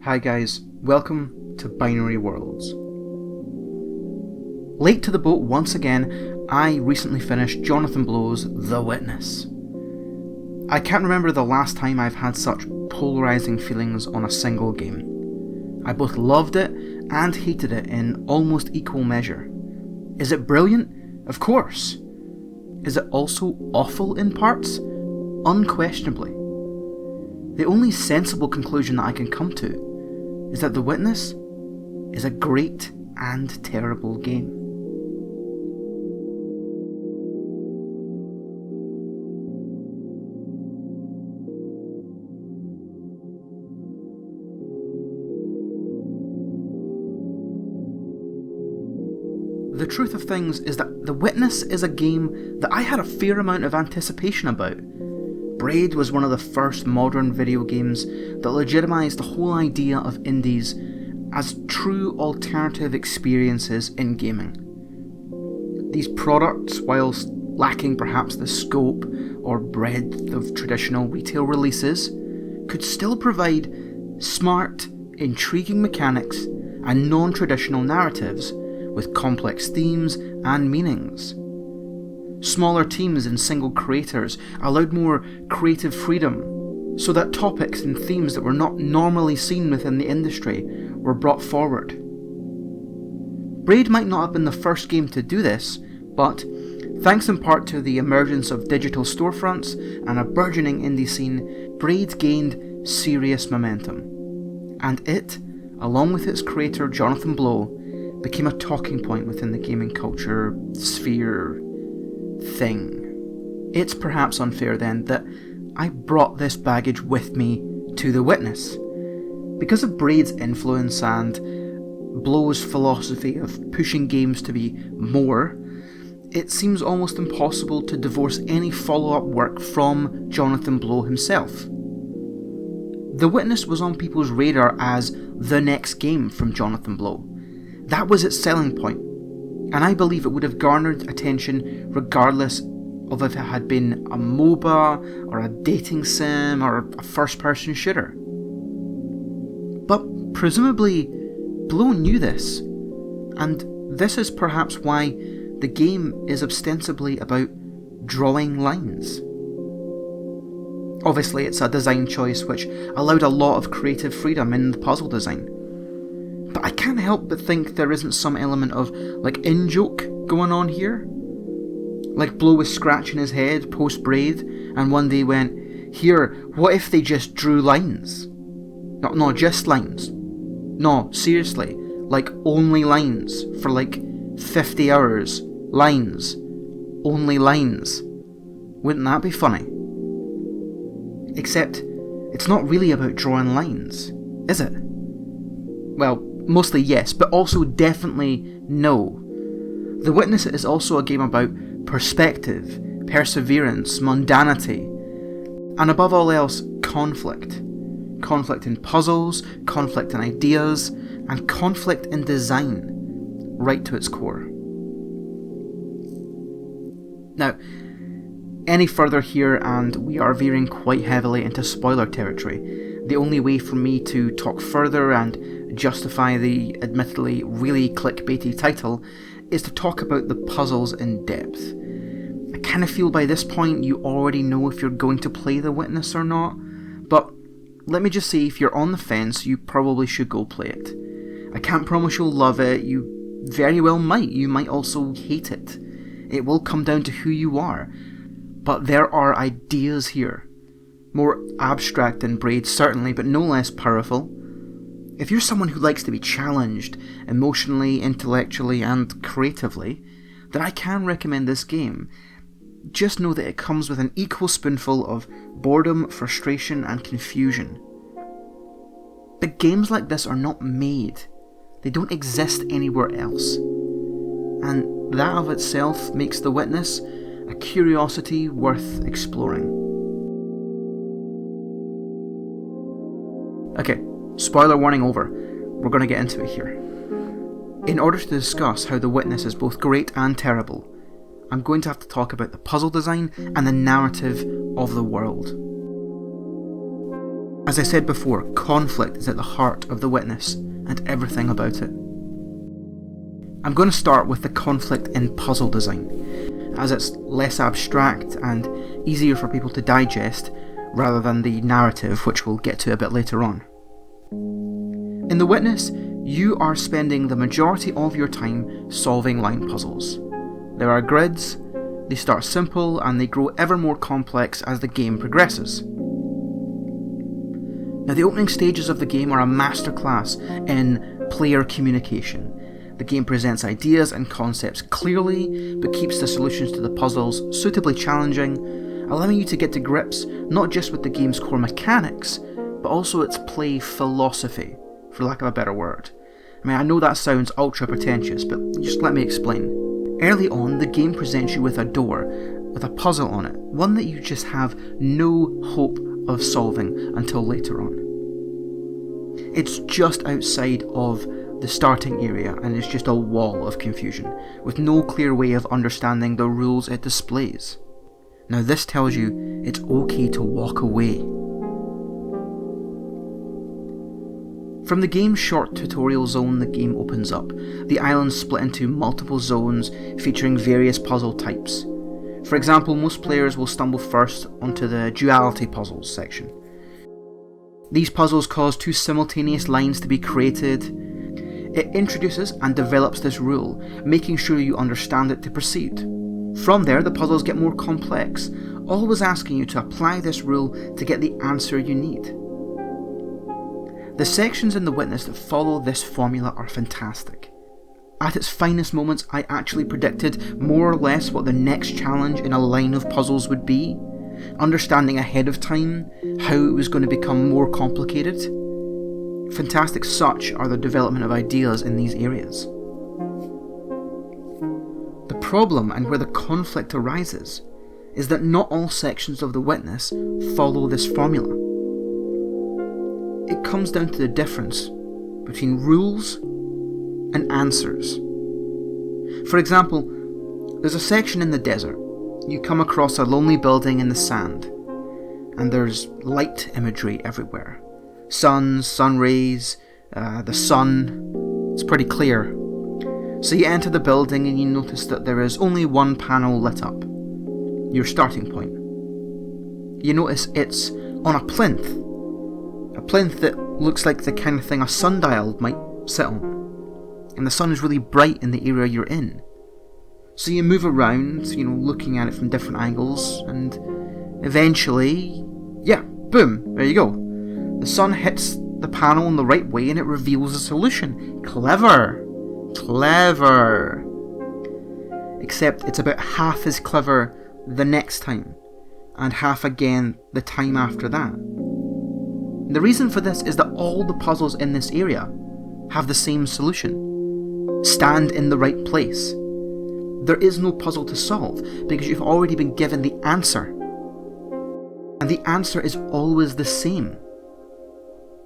Hi guys, welcome to Binary Worlds. Late to the boat once again, I recently finished Jonathan Blow's The Witness. I can't remember the last time I've had such polarising feelings on a single game. I both loved it and hated it in almost equal measure. Is it brilliant? Of course. Is it also awful in parts? Unquestionably. The only sensible conclusion that I can come to is that The Witness is a great and terrible game. The truth of things is that The Witness is a game that I had a fair amount of anticipation about. Braid was one of the first modern video games that legitimised the whole idea of indies as true alternative experiences in gaming. These products, whilst lacking perhaps the scope or breadth of traditional retail releases, could still provide smart, intriguing mechanics and non-traditional narratives with complex themes and meanings. Smaller teams and single creators allowed more creative freedom, so that topics and themes that were not normally seen within the industry were brought forward. Braid might not have been the first game to do this, but thanks in part to the emergence of digital storefronts and a burgeoning indie scene, Braid gained serious momentum. And it, along with its creator Jonathan Blow, became a talking point within the gaming culture sphere thing. It's perhaps unfair then that I brought this baggage with me to The Witness. Because of Braid's influence and Blow's philosophy of pushing games to be more, it seems almost impossible to divorce any follow-up work from Jonathan Blow himself. The Witness was on people's radar as the next game from Jonathan Blow. That was its selling point, and I believe it would have garnered attention regardless of if it had been a MOBA, or a dating sim, or a first-person shooter. But presumably, Blow knew this, and this is perhaps why the game is ostensibly about drawing lines. Obviously, it's a design choice which allowed a lot of creative freedom in the puzzle design. But I can't help but think there isn't some element of, in-joke going on here. Like Blow was scratching his head post-Braid, and one day went, here, what if they just drew lines? No, just lines. No, seriously, only lines for 50 hours. Lines. Only lines. Wouldn't that be funny? Except, it's not really about drawing lines, is it? Well, mostly yes, but also definitely no. The Witness is also a game about perspective, perseverance, mundanity, and above all else, conflict. Conflict in puzzles, conflict in ideas, and conflict in design, right to its core. Now, any further here and we are veering quite heavily into spoiler territory. The only way for me to talk further and justify the admittedly really clickbaity title is to talk about the puzzles in depth. I kind of feel by this point you already know if you're going to play The Witness or not, but let me just say if you're on the fence, you probably should go play it. I can't promise you'll love it, you very well might, you might also hate it. It will come down to who you are, but there are ideas here. More abstract than Braid certainly, but no less powerful. If you're someone who likes to be challenged emotionally, intellectually, and creatively, then I can recommend this game. Just know that it comes with an equal spoonful of boredom, frustration, and confusion. But games like this are not made. They don't exist anywhere else. And that of itself makes The Witness a curiosity worth exploring. Okay, spoiler warning over. We're going to get into it here. In order to discuss how The Witness is both great and terrible, I'm going to have to talk about the puzzle design and the narrative of the world. As I said before, conflict is at the heart of The Witness and everything about it. I'm going to start with the conflict in puzzle design, as it's less abstract and easier for people to digest rather than the narrative, which we'll get to a bit later on. In The Witness, you are spending the majority of your time solving line puzzles. There are grids, they start simple and they grow ever more complex as the game progresses. Now, the opening stages of the game are a masterclass in player communication. The game presents ideas and concepts clearly, but keeps the solutions to the puzzles suitably challenging, allowing you to get to grips not just with the game's core mechanics, but also its play philosophy, for lack of a better word. I mean, I know that sounds ultra pretentious, but just let me explain. Early on, the game presents you with a door, with a puzzle on it, one that you just have no hope of solving until later on. It's just outside of the starting area and it's just a wall of confusion, with no clear way of understanding the rules it displays. Now this tells you it's okay to walk away. From the game's short tutorial zone, the game opens up. The island's split into multiple zones featuring various puzzle types. For example, most players will stumble first onto the duality puzzles section. These puzzles cause two simultaneous lines to be created. It introduces and develops this rule, making sure you understand it to proceed. From there, the puzzles get more complex, always asking you to apply this rule to get the answer you need. The sections in The Witness that follow this formula are fantastic. At its finest moments, I actually predicted more or less what the next challenge in a line of puzzles would be, understanding ahead of time how it was going to become more complicated. Fantastic such are the development of ideas in these areas. The problem, and where the conflict arises, is that not all sections of The Witness follow this formula. It comes down to the difference between rules and answers. For example, there's a section in the desert. You come across a lonely building in the sand, and there's light imagery everywhere. Suns, sun rays, the sun. It's pretty clear. So you enter the building and you notice that there is only one panel lit up. Your starting point. You notice it's on a plinth. A plinth that looks like the kind of thing a sundial might sit on. And the sun is really bright in the area you're in. So you move around, looking at it from different angles, and eventually, boom, there you go. The sun hits the panel in the right way and it reveals the solution. Clever! Clever! Except it's about half as clever the next time, and half again the time after that. The reason for this is that all the puzzles in this area have the same solution. Stand in the right place. There is no puzzle to solve because you've already been given the answer. And the answer is always the same.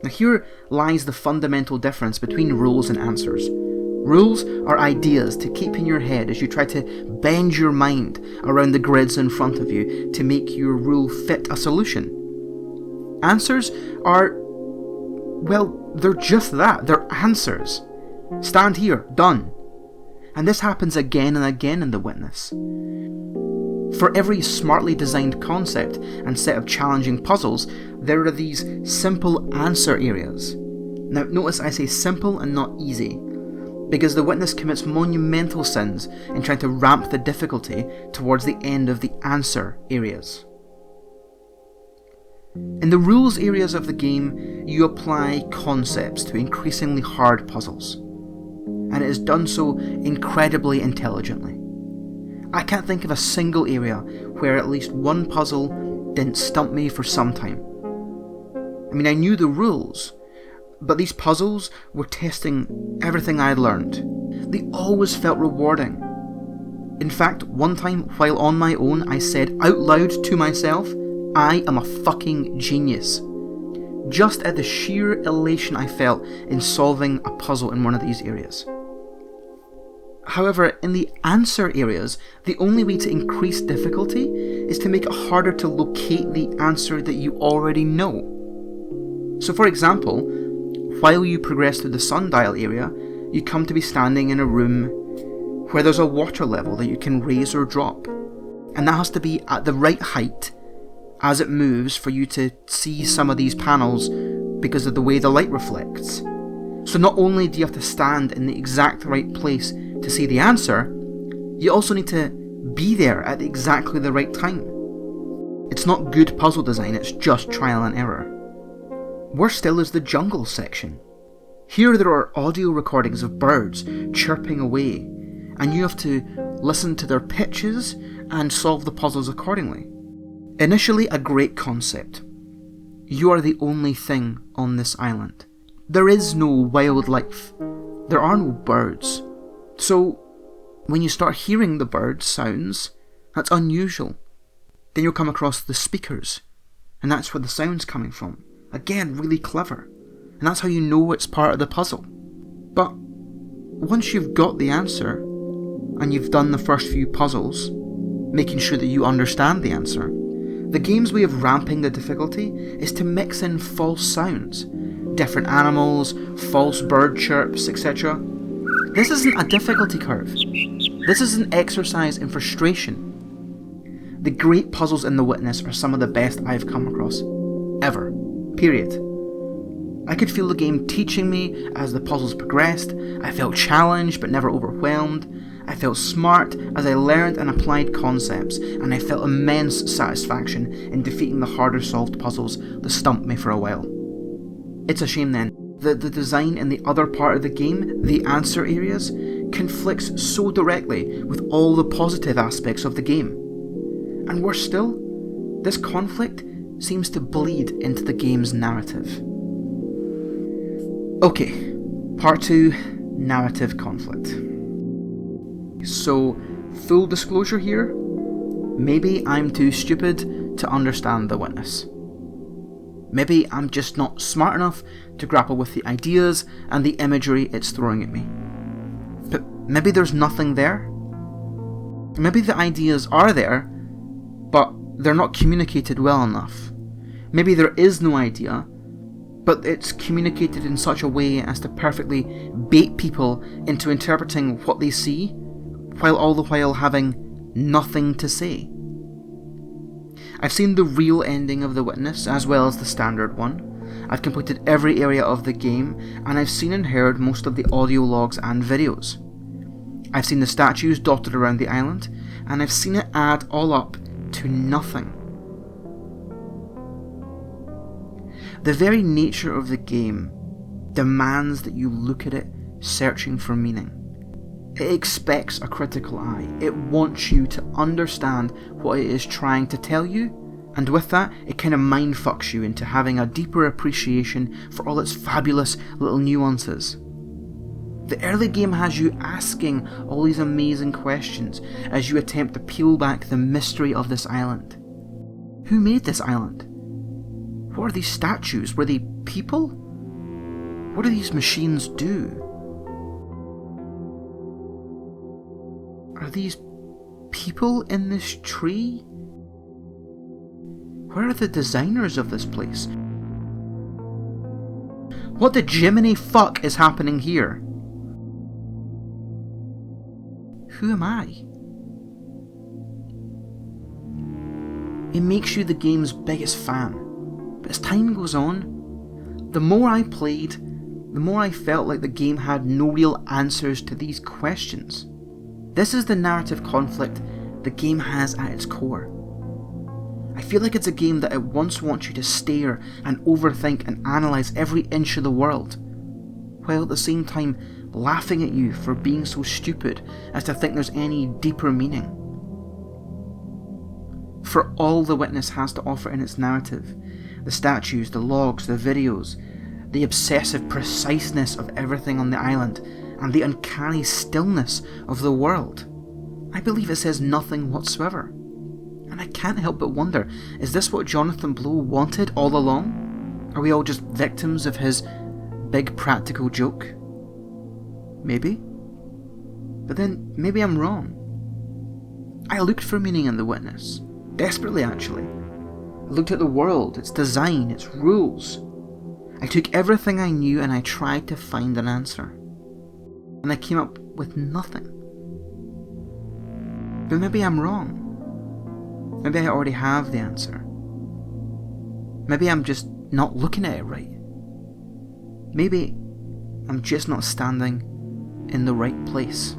Now here lies the fundamental difference between rules and answers. Rules are ideas to keep in your head as you try to bend your mind around the grids in front of you to make your rule fit a solution. Answers are, they're just that. They're answers. Stand here, done. And this happens again and again in The Witness. For every smartly designed concept and set of challenging puzzles, there are these simple answer areas. Now notice I say simple and not easy, because The Witness commits monumental sins in trying to ramp the difficulty towards the end of the answer areas. In the rules areas of the game, you apply concepts to increasingly hard puzzles, and it is done so incredibly intelligently. I can't think of a single area where at least one puzzle didn't stump me for some time. I mean, I knew the rules, but these puzzles were testing everything I'd learned. They always felt rewarding. In fact, one time while on my own, I said out loud to myself, I am a fucking genius. Just at the sheer elation I felt in solving a puzzle in one of these areas. However, in the answer areas, the only way to increase difficulty is to make it harder to locate the answer that you already know. So for example, while you progress through the sundial area, you come to be standing in a room where there's a water level that you can raise or drop. And that has to be at the right height as it moves for you to see some of these panels because of the way the light reflects. So not only do you have to stand in the exact right place to see the answer, you also need to be there at exactly the right time. It's not good puzzle design, it's just trial and error. Worse still is the jungle section. Here there are audio recordings of birds chirping away, and you have to listen to their pitches and solve the puzzles accordingly. Initially a great concept. You are the only thing on this island. There is no wildlife. There are no birds. So when you start hearing the bird sounds, that's unusual. Then you'll come across the speakers, and that's where the sound's coming from. Again, really clever. And that's how you know it's part of the puzzle. But once you've got the answer, and you've done the first few puzzles, making sure that you understand the answer, the game's way of ramping the difficulty is to mix in false sounds, different animals, false bird chirps, etc. This isn't a difficulty curve. This is an exercise in frustration. The great puzzles in The Witness are some of the best I've come across. Ever. Period. I could feel the game teaching me as the puzzles progressed. I felt challenged but never overwhelmed. I felt smart as I learned and applied concepts, and I felt immense satisfaction in defeating the harder solved puzzles that stumped me for a while. It's a shame then that the design in the other part of the game, the answer areas, conflicts so directly with all the positive aspects of the game. And worse still, this conflict seems to bleed into the game's narrative. Okay, part 2, narrative conflict. So, full disclosure here, maybe I'm too stupid to understand The Witness. Maybe I'm just not smart enough to grapple with the ideas and the imagery it's throwing at me. But maybe there's nothing there. Maybe the ideas are there, but they're not communicated well enough. Maybe there is no idea, but it's communicated in such a way as to perfectly bait people into interpreting what they see, while all the while having nothing to say. I've seen the real ending of The Witness, as well as the standard one. I've completed every area of the game, and I've seen and heard most of the audio logs and videos. I've seen the statues dotted around the island, and I've seen it add all up to nothing. The very nature of the game demands that you look at it searching for meaning. It expects a critical eye. It wants you to understand what it is trying to tell you, and with that, it kind of mindfucks you into having a deeper appreciation for all its fabulous little nuances. The early game has you asking all these amazing questions as you attempt to peel back the mystery of this island. Who made this island? What are these statues? Were they people? What do these machines do? Are these people in this tree? Where are the designers of this place? What the Jiminy fuck is happening here? Who am I? It makes you the game's biggest fan. But as time goes on, the more I played, the more I felt like the game had no real answers to these questions. This is the narrative conflict the game has at its core. I feel like it's a game that it wants you to stare and overthink and analyse every inch of the world, while at the same time laughing at you for being so stupid as to think there's any deeper meaning. For all The Witness has to offer in its narrative, the statues, the logs, the videos, the obsessive preciseness of everything on the island, and the uncanny stillness of the world, I believe it says nothing whatsoever. And I can't help but wonder, is this what Jonathan Blow wanted all along? Are we all just victims of his big practical joke? Maybe. But then, maybe I'm wrong. I looked for meaning in The Witness. Desperately, actually. I looked at the world, its design, its rules. I took everything I knew and I tried to find an answer. And I came up with nothing. But maybe I'm wrong. Maybe I already have the answer. Maybe I'm just not looking at it right. Maybe I'm just not standing in the right place.